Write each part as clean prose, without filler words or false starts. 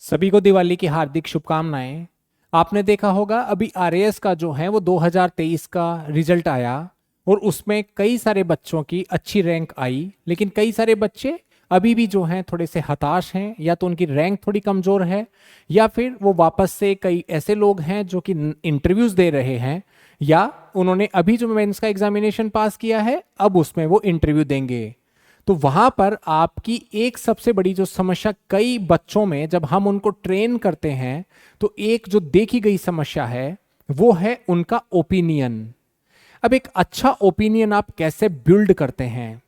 सभी को दिवाली की हार्दिक शुभकामनाएं। आपने देखा होगा अभी आरएएस का जो है वो 2023 का रिजल्ट आया और उसमें कई सारे बच्चों की अच्छी रैंक आई, लेकिन कई सारे बच्चे अभी भी जो हैं थोड़े से हताश हैं, या तो उनकी रैंक थोड़ी कमजोर है या फिर वो वापस से कई ऐसे लोग हैं जो कि इंटरव्यूज दे रहे हैं, या उन्होंने अभी जो मेंस का एग्जामिनेशन पास किया है अब उसमें वो इंटरव्यू देंगे। तो वहां पर आपकी एक सबसे बड़ी जो समस्या कई बच्चों में जब हम उनको ट्रेन करते हैं, तो एक जो देखी गई समस्या है वो है उनका ओपिनियन। अब एक अच्छा ओपिनियन आप कैसे बिल्ड करते हैं,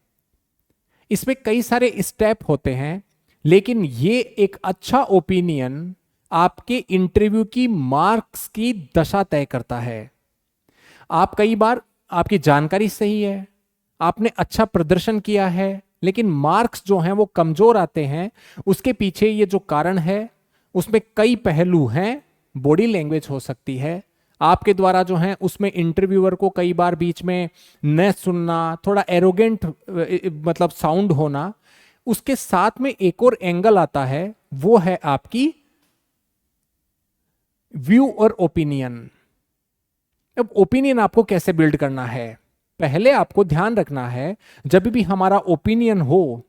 इसमें कई सारे स्टेप होते हैं, लेकिन ये एक अच्छा ओपिनियन आपके इंटरव्यू की मार्क्स की दशा तय करता है। आप कई बार आपकी जानकारी सही है, आपने अच्छा प्रदर्शन किया है, लेकिन मार्क्स जो हैं वो कमजोर आते हैं। उसके पीछे ये जो कारण है उसमें कई पहलू हैं। बॉडी लैंग्वेज हो सकती है आपके द्वारा जो है, उसमें इंटरव्यूअर को कई बार बीच में न सुनना, थोड़ा एरोगेंट मतलब साउंड होना। उसके साथ में एक और एंगल आता है, वो है आपकी व्यू और ओपिनियन। अब ओपिनियन आपको कैसे बिल्ड करना है, पहले आपको ध्यान रखना है जब भी हमारा ओपिनियन हो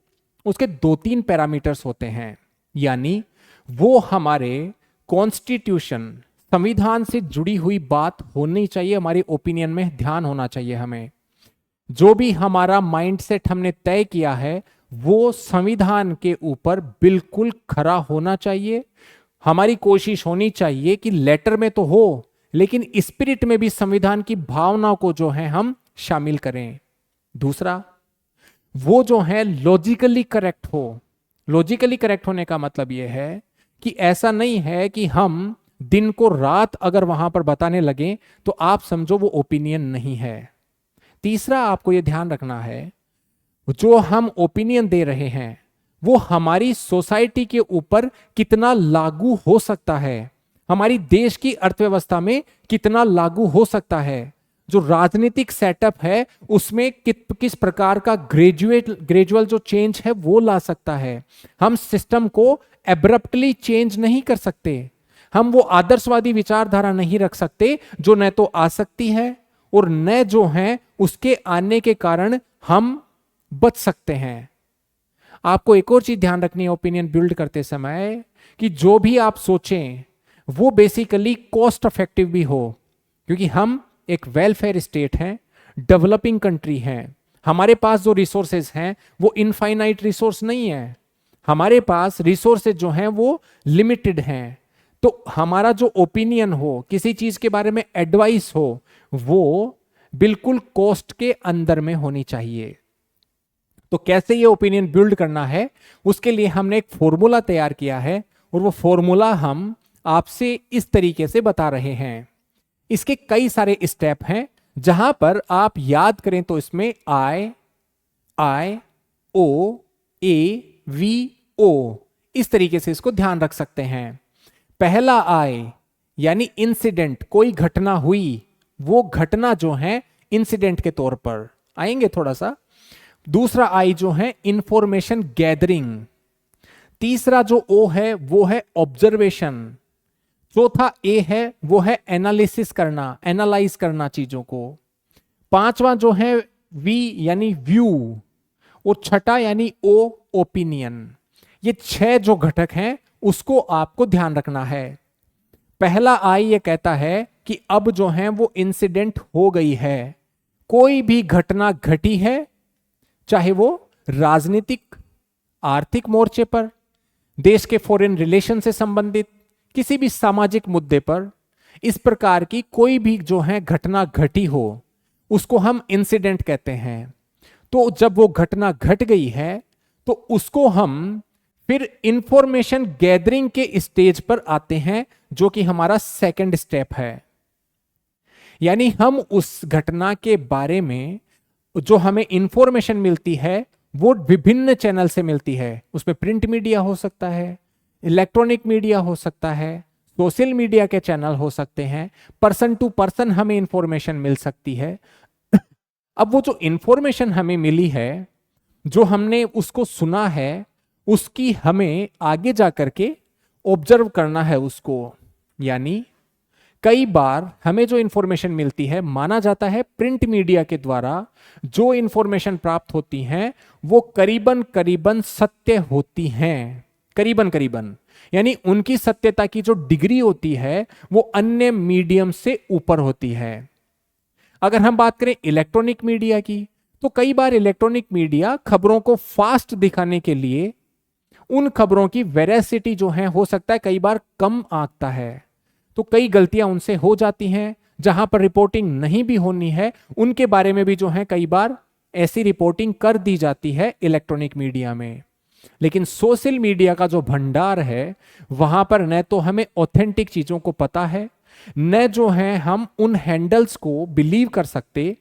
उसके दो तीन पैरामीटर्स होते हैं, यानी वो हमारे कॉन्स्टिट्यूशन संविधान से जुड़ी हुई बात होनी चाहिए। हमारे ओपिनियन में ध्यान होना चाहिए हमें, जो भी हमारा माइंडसेट हमने तय किया है वो संविधान के ऊपर बिल्कुल खरा होना चाहिए। हमारी कोशिश होनी चाहिए कि लेटर में तो हो, लेकिन स्पिरिट में भी संविधान की भावनाओं को जो है हम शामिल करें। दूसरा, वो जो है लॉजिकली करेक्ट हो। लॉजिकली करेक्ट होने का मतलब यह है कि ऐसा नहीं है कि हम दिन को रात अगर वहां पर बताने लगे तो आप समझो वो ओपिनियन नहीं है। तीसरा, आपको यह ध्यान रखना है जो हम ओपिनियन दे रहे हैं वो हमारी सोसाइटी के ऊपर कितना लागू हो सकता है, हमारी देश की अर्थव्यवस्था में कितना लागू हो सकता है, जो राजनीतिक सेटअप है उसमें किस प्रकार का ग्रेजुअल जो चेंज है वो ला सकता है। हम सिस्टम को एब्रप्टली चेंज नहीं कर सकते, हम वो आदर्शवादी विचारधारा नहीं रख सकते जो न तो आ सकती है और न जो है उसके आने के कारण हम बच सकते हैं। आपको एक और चीज ध्यान रखनी है ओपिनियन बिल्ड करते समय, कि जो भी आप सोचें वो बेसिकली कॉस्ट इफेक्टिव भी हो, क्योंकि हम एक वेलफेयर स्टेट हैं, डेवलपिंग कंट्री हैं। हमारे पास जो रिसोर्सेज हैं वो इनफाइनाइट रिसोर्स नहीं है, हमारे पास रिसोर्सेज जो हैं वो लिमिटेड हैं। तो हमारा जो ओपिनियन हो, किसी चीज के बारे में एडवाइस हो, वो बिल्कुल कॉस्ट के अंदर में होनी चाहिए। तो कैसे ये ओपिनियन बिल्ड करना है, उसके लिए हमने एक फॉर्मूला तैयार किया है, और वो फॉर्मूला हम आपसे इस तरीके से बता रहे हैं। इसके कई सारे स्टेप हैं, जहां पर आप याद करें तो इसमें आई ओ ए वी ओ इस तरीके से इसको ध्यान रख सकते हैं। पहला आई यानी इंसिडेंट, कोई घटना हुई, वो घटना जो है इंसिडेंट के तौर पर आएंगे थोड़ा सा। दूसरा आई जो है इंफॉर्मेशन गैदरिंग। तीसरा जो ओ है वो है ऑब्जर्वेशन। चौथा ए है वो है एनालिसिस करना, एनालाइज करना चीजों को। पांचवा जो है वी यानी व्यू, और छठा यानी ओ ओपिनियन। ये 6 जो घटक हैं उसको आपको ध्यान रखना है। पहला आई ये कहता है कि अब जो है वो इंसिडेंट हो गई है, कोई भी घटना घटी है, चाहे वो राजनीतिक आर्थिक मोर्चे पर, देश के फॉरेन रिलेशन से संबंधित किसी भी सामाजिक मुद्दे पर, इस प्रकार की कोई भी जो है घटना घटी हो उसको हम इंसिडेंट कहते हैं। तो जब वो घटना घट गई है तो उसको हम फिर इंफॉर्मेशन गैदरिंग के स्टेज पर आते हैं, जो कि हमारा सेकंड स्टेप है। यानी हम उस घटना के बारे में जो हमें इंफॉर्मेशन मिलती है वो विभिन्न चैनल से मिलती है। उसमें प्रिंट मीडिया हो सकता है, इलेक्ट्रॉनिक मीडिया हो सकता है, सोशल मीडिया के चैनल हो सकते हैं, पर्सन टू पर्सन हमें इंफॉर्मेशन मिल सकती है। अब वो जो इंफॉर्मेशन हमें मिली है, जो हमने उसको सुना है, उसकी हमें आगे जा करके ऑब्जर्व करना है उसको। यानी कई बार हमें जो इंफॉर्मेशन मिलती है, माना जाता है प्रिंट मीडिया के द्वारा जो इंफॉर्मेशन प्राप्त होती हैं वो करीबन करीबन सत्य होती हैं, करीबन करीबन, यानी उनकी सत्यता की जो डिग्री होती है वो अन्य मीडियम से ऊपर होती है। अगर हम बात करें इलेक्ट्रॉनिक मीडिया की, तो कई बार इलेक्ट्रॉनिक मीडिया खबरों को फास्ट दिखाने के लिए उन खबरों की वेरासिटी जो है हो सकता है कई बार कम आंकता है, तो कई गलतियां उनसे हो जाती हैं। जहां पर रिपोर्टिंग नहीं भी होनी है उनके बारे में भी जो है कई बार ऐसी रिपोर्टिंग कर दी जाती है इलेक्ट्रॉनिक मीडिया में। लेकिन सोशल मीडिया का जो भंडार है वहां पर न तो हमें ऑथेंटिक चीजों को पता है, न जो है हम उन हैंडल्स को बिलीव कर सकते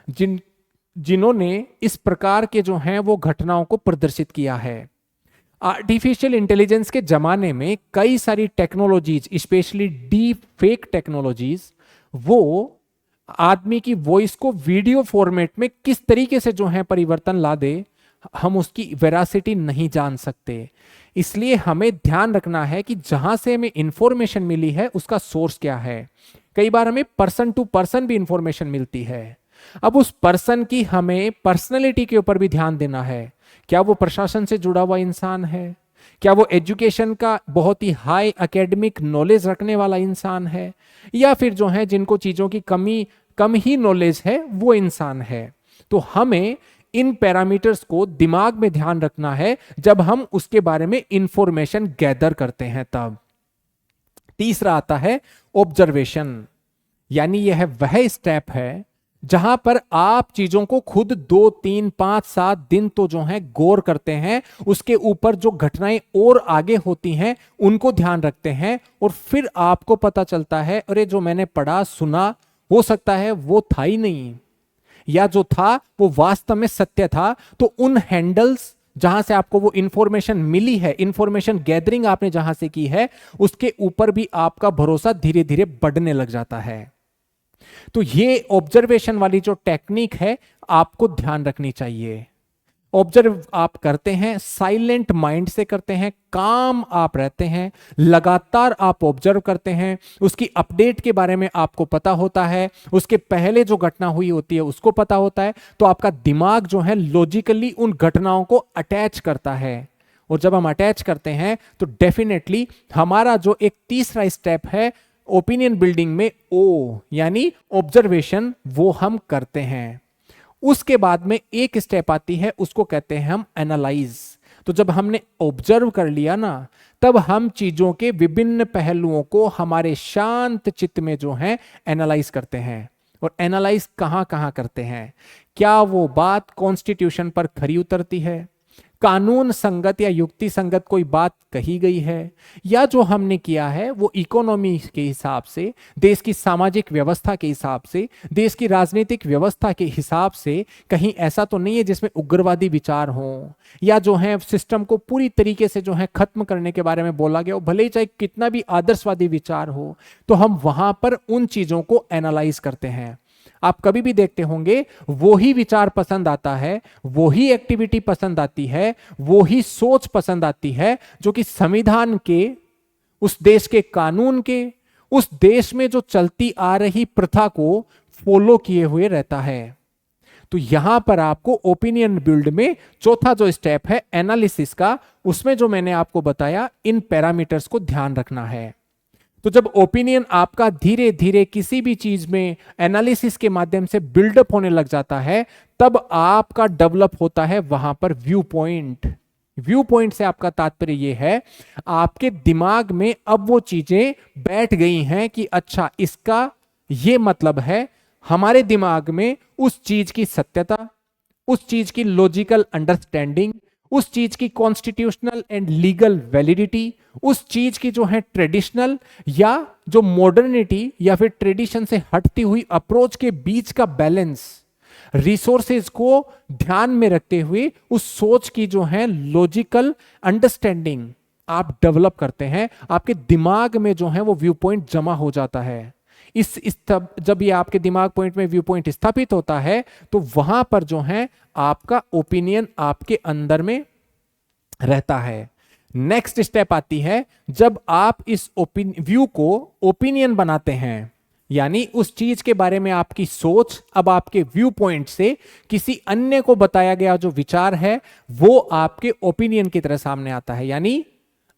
जिन्होंने इस प्रकार के जो हैं वो घटनाओं को प्रदर्शित किया है। आर्टिफिशियल इंटेलिजेंस के जमाने में कई सारी technologies, specially deep fake technologies, वो आदमी की वॉइस को वीडियो फॉर्मेट में किस तरीके से जो है परिवर्तन ला दे, हम उसकी वेरासिटी नहीं जान सकते। इसलिए हमें ध्यान रखना है कि जहां से हमें इंफॉर्मेशन मिली है उसका सोर्स क्या है। कई बार हमें पर्सन टू पर्सन भी इंफॉर्मेशन मिलती है। अब उस पर्सन की हमें पर्सनैलिटी के ऊपर भी ध्यान देना है। क्या वो प्रशासन से जुड़ा हुआ इंसान है? क्या वो एजुकेशन का बहुत ही हाई एकेडमिक नॉलेज रखने वाला इंसान है? या फिर जो है जिनको चीजों की कम ही नॉलेज है वो इंसान है? तो हमें इन पैरामीटर्स को दिमाग में ध्यान रखना है जब हम उसके बारे में इंफॉर्मेशन गैदर करते हैं। तब तीसरा आता है ऑब्जर्वेशन, यानी यह वह स्टेप है जहां पर आप चीजों को खुद 2, 3, 5, 7 दिन तो जो है गौर करते हैं, उसके ऊपर जो घटनाएं और आगे होती हैं उनको ध्यान रखते हैं, और फिर आपको पता चलता है अरे जो मैंने पढ़ा सुना हो सकता है वो था ही नहीं, या जो था वो वास्तव में सत्य था। तो उन हैंडल्स जहां से आपको वो इंफॉर्मेशन मिली है, इंफॉर्मेशन गैदरिंग आपने जहां से की है, उसके ऊपर भी आपका भरोसा धीरे धीरे बढ़ने लग जाता है। तो ये ऑब्जर्वेशन वाली जो टेक्निक है आपको ध्यान रखनी चाहिए। ऑब्जर्व आप करते हैं, साइलेंट माइंड से करते हैं, काम आप रहते हैं, लगातार आप ऑब्जर्व करते हैं, उसकी अपडेट के बारे में आपको पता होता है, उसके पहले जो घटना हुई होती है उसको पता होता है, तो आपका दिमाग जो है लॉजिकली उन घटनाओं को अटैच करता है। और जब हम अटैच करते हैं तो डेफिनेटली हमारा जो एक तीसरा स्टेप है ओपिनियन बिल्डिंग में, ओ यानी ऑब्जर्वेशन, वो हम करते हैं। उसके बाद में एक स्टेप आती है, उसको कहते हैं हम एनालाइज। तो जब हमने ऑब्जर्व कर लिया ना, तब हम चीजों के विभिन्न पहलुओं को हमारे शांत चित्त में जो है एनालाइज करते हैं। और एनालाइज कहां कहां करते हैं? क्या वो बात कॉन्स्टिट्यूशन पर खरी उतरती है, कानून संगत या युक्ति संगत कोई बात कही गई है, या जो हमने किया है वो इकोनॉमी के हिसाब से, देश की सामाजिक व्यवस्था के हिसाब से, देश की राजनीतिक व्यवस्था के हिसाब से कहीं ऐसा तो नहीं है जिसमें उग्रवादी विचार हो, या जो है सिस्टम को पूरी तरीके से जो है खत्म करने के बारे में बोला गया हो, भले ही चाहे कितना भी आदर्शवादी विचार हो। तो हम वहां पर उन चीजों को एनालाइज करते हैं। आप कभी भी देखते होंगे वो ही विचार पसंद आता है, वो ही एक्टिविटी पसंद आती है, वो ही सोच पसंद आती है जो कि संविधान के, उस देश के कानून के, उस देश में जो चलती आ रही प्रथा को फॉलो किए हुए रहता है। तो यहां पर आपको ओपिनियन बिल्ड में चौथा जो स्टेप है एनालिसिस का, उसमें जो मैंने आपको बताया इन पैरामीटर्स को ध्यान रखना है। तो जब ओपिनियन आपका धीरे धीरे किसी भी चीज में एनालिसिस के माध्यम से बिल्डअप होने लग जाता है, तब आपका डेवलप होता है वहां पर व्यू पॉइंट। व्यू पॉइंट से आपका तात्पर्य यह है आपके दिमाग में अब वो चीजें बैठ गई हैं कि अच्छा इसका ये मतलब है। हमारे दिमाग में उस चीज की सत्यता, उस चीज की लॉजिकल अंडरस्टैंडिंग, उस चीज की कॉन्स्टिट्यूशनल एंड लीगल वैलिडिटी, उस चीज की जो है ट्रेडिशनल या जो मॉडर्निटी या फिर ट्रेडिशन से हटती हुई अप्रोच के बीच का बैलेंस, रिसोर्सेज को ध्यान में रखते हुए उस सोच की जो है लॉजिकल अंडरस्टैंडिंग आप डेवलप करते हैं। आपके दिमाग में जो है वो व्यू पॉइंट जमा हो जाता है। जब ये आपके दिमाग पॉइंट में व्यू पॉइंट स्थापित होता है तो वहां पर जो है आपका ओपिनियन आपके अंदर में रहता है। नेक्स्ट स्टेप आती है जब आप इस व्यू को ओपिनियन बनाते हैं, यानी उस चीज के बारे में आपकी सोच अब आपके व्यू पॉइंट से किसी अन्य को बताया गया जो विचार है वो आपके ओपिनियन की तरह सामने आता है। यानी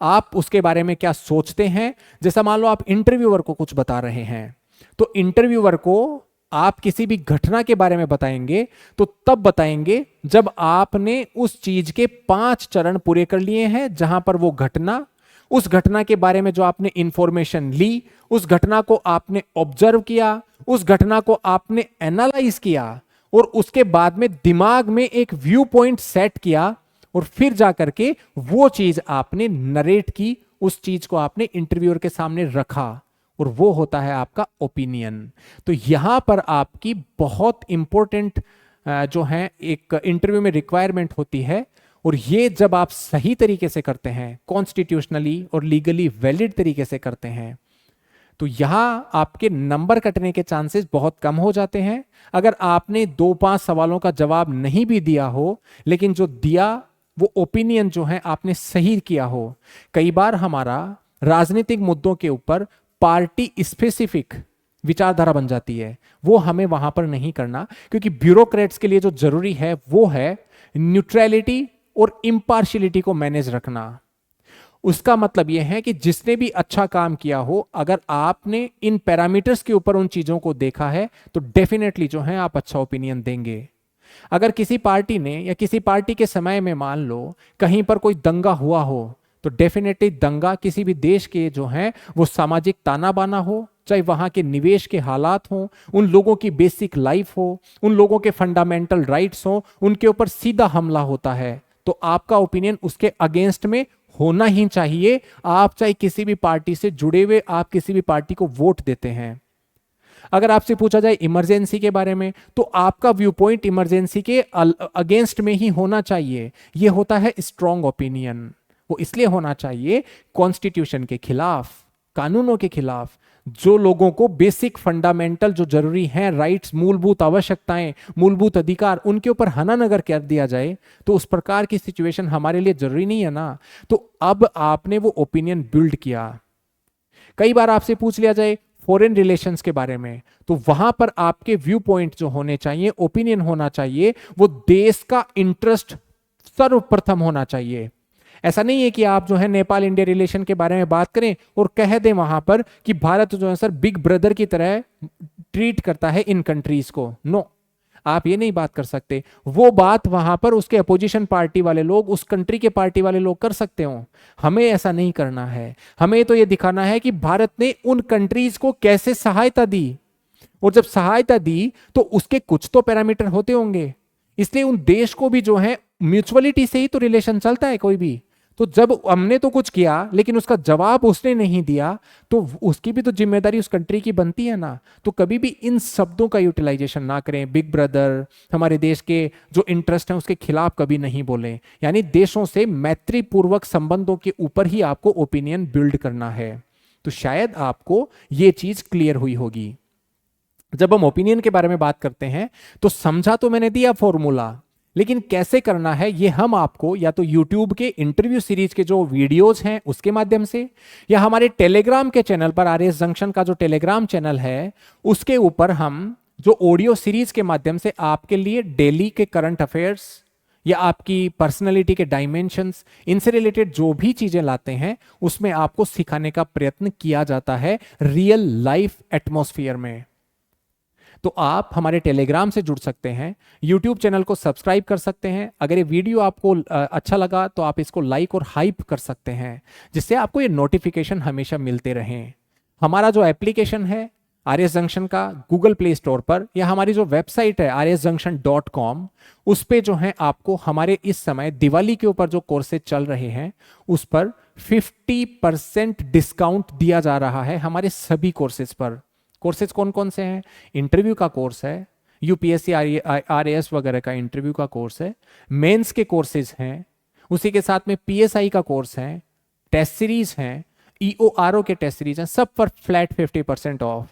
आप उसके बारे में क्या सोचते हैं। जैसा मान लो आप इंटरव्यूअर को कुछ बता रहे हैं, तो इंटरव्यूअर को आप किसी भी घटना के बारे में बताएंगे तो तब बताएंगे जब आपने उस चीज के 5 चरण पूरे कर लिए हैं, जहां पर वो घटना, उस घटना के बारे में जो आपने इंफॉर्मेशन ली, उस घटना को आपने ऑब्जर्व किया, उस घटना को आपने एनालाइज किया और उसके बाद में दिमाग में एक व्यू पॉइंट सेट किया और फिर जाकर के वो चीज आपने नरेट की, उस चीज को आपने इंटरव्यूअर के सामने रखा और वो होता है आपका ओपिनियन। तो यहां पर आपकी बहुत इंपॉर्टेंट जो है एक इंटरव्यू में रिक्वायरमेंट होती है, और ये जब आप सही तरीके से करते हैं, कॉन्स्टिट्यूशनली और लीगली वैलिड तरीके से करते हैं, तो यहां आपके नंबर कटने के चांसेस बहुत कम हो जाते हैं। अगर आपने 2-5 सवालों का जवाब नहीं भी दिया हो, लेकिन जो दिया वो ओपिनियन जो है आपने सही किया हो। कई बार हमारा राजनीतिक मुद्दों के ऊपर पार्टी स्पेसिफिक विचारधारा बन जाती है, वो हमें वहां पर नहीं करना, क्योंकि ब्यूरोक्रेट्स के लिए जो जरूरी है वो है न्यूट्रलिटी और इम्पार्शियलिटी को मैनेज रखना। उसका मतलब यह है कि जिसने भी अच्छा काम किया हो, अगर आपने इन पैरामीटर्स के ऊपर उन चीजों को देखा है तो डेफिनेटली जो है आप अच्छा ओपिनियन देंगे। अगर किसी पार्टी ने या किसी पार्टी के समय में मान लो कहीं पर कोई दंगा हुआ हो, तो डेफिनेटली दंगा किसी भी देश के जो है वो सामाजिक ताना बाना हो, चाहे वहां के निवेश के हालात हो, उन लोगों की बेसिक लाइफ हो, उन लोगों के फंडामेंटल राइट्स हो, उनके ऊपर सीधा हमला होता है, तो आपका ओपिनियन उसके अगेंस्ट में होना ही चाहिए। आप चाहे किसी भी पार्टी से जुड़े हुए आप किसी भी पार्टी को वोट देते हैं, अगर आपसे पूछा जाए इमरजेंसी के बारे में, तो आपका व्यू पॉइंट इमरजेंसी के अगेंस्ट में ही होना चाहिए। यह होता है स्ट्रॉन्ग ओपिनियन। वो इसलिए होना चाहिए कॉन्स्टिट्यूशन के खिलाफ, कानूनों के खिलाफ, जो लोगों को बेसिक फंडामेंटल जो जरूरी हैं राइट्स, मूलभूत आवश्यकताएं, मूलभूत अधिकार, उनके ऊपर हनानगर कर दिया जाए, तो उस प्रकार की सिचुएशन हमारे लिए जरूरी नहीं है ना। तो अब आपने वो ओपिनियन बिल्ड किया। कई बार आपसे पूछ लिया जाए फॉरेन रिलेशंस के बारे में, तो वहां पर आपके व्यू पॉइंट जो होने चाहिए, ओपिनियन होना चाहिए, वो देश का इंटरेस्ट सर्वप्रथम होना चाहिए। ऐसा नहीं है कि आप जो है नेपाल इंडिया रिलेशन के बारे में बात करें और कह दें वहां पर कि भारत जो है सर बिग ब्रदर की तरह ट्रीट करता है इन कंट्रीज को। नो, आप ये नहीं बात कर सकते। वो बात वहां पर उसके अपोजिशन पार्टी वाले लोग, उस कंट्री के पार्टी वाले लोग कर सकते हो, हमें ऐसा नहीं करना है। हमें तो ये दिखाना है कि भारत ने उन कंट्रीज को कैसे सहायता दी, और जब सहायता दी तो उसके कुछ तो पैरामीटर होते होंगे, इसलिए उन देश को भी जो है म्यूचुअलिटी से ही तो रिलेशन चलता है कोई भी। तो जब हमने तो कुछ किया लेकिन उसका जवाब उसने नहीं दिया, तो उसकी भी तो जिम्मेदारी उस कंट्री की बनती है ना। तो कभी भी इन शब्दों का यूटिलाइजेशन ना करें। बिग ब्रदर, हमारे देश के जो इंटरेस्ट हैं उसके खिलाफ कभी नहीं बोलें। यानी देशों से मैत्रीपूर्वक संबंधों के ऊपर ही आपको ओपिनियन बिल्ड करना है। तो शायद आपको ये चीज क्लियर हुई होगी। जब हम ओपिनियन के बारे में बात करते हैं तो समझा तो मैंने दिया फॉर्मूला, लेकिन कैसे करना है ये हम आपको या तो YouTube के इंटरव्यू सीरीज के जो वीडियोस हैं उसके माध्यम से, या हमारे टेलीग्राम के चैनल पर, RS जंक्शन का जो टेलीग्राम चैनल है उसके ऊपर हम जो ऑडियो सीरीज के माध्यम से आपके लिए डेली के करंट अफेयर्स या आपकी पर्सनैलिटी के डायमेंशंस, इनसे रिलेटेड जो भी चीजें लाते हैं उसमें आपको सिखाने का प्रयत्न किया जाता है रियल लाइफ एटमॉस्फेयर में। तो आप हमारे टेलीग्राम से जुड़ सकते हैं, यूट्यूब चैनल को सब्सक्राइब कर सकते हैं। अगर ये वीडियो आपको अच्छा लगा तो आप इसको लाइक और हाइप कर सकते हैं, जिससे आपको ये नोटिफिकेशन हमेशा मिलते रहें। हमारा जो एप्लीकेशन है RS जंक्शन का गूगल प्ले स्टोर पर, या हमारी जो वेबसाइट है rsjunction.com, उस पे जो है आपको हमारे इस समय दिवाली के ऊपर जो कोर्सेज चल रहे हैं उस पर 50% डिस्काउंट दिया जा रहा है हमारे सभी कोर्सेज पर। कोर्सेज कौन कौन से हैं? इंटरव्यू का कोर्स है, UPSC RAS वगैरह का इंटरव्यू का कोर्स है, मेंस के कोर्सेज हैं, उसी के साथ में PSI का कोर्स है, टेस्ट सीरीज हैं, EORO के टेस्ट सीरीज हैं, सब पर फ्लैट 50% ऑफ।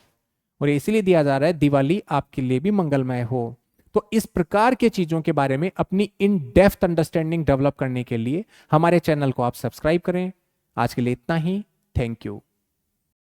और इसीलिए दिया जा रहा है दिवाली आपके लिए भी मंगलमय हो। तो इस प्रकार के चीजों के बारे में अपनी इन डेप्थ अंडरस्टैंडिंग डेवलप करने के लिए हमारे चैनल को आप सब्सक्राइब करें। आज के लिए इतना ही। Thank you.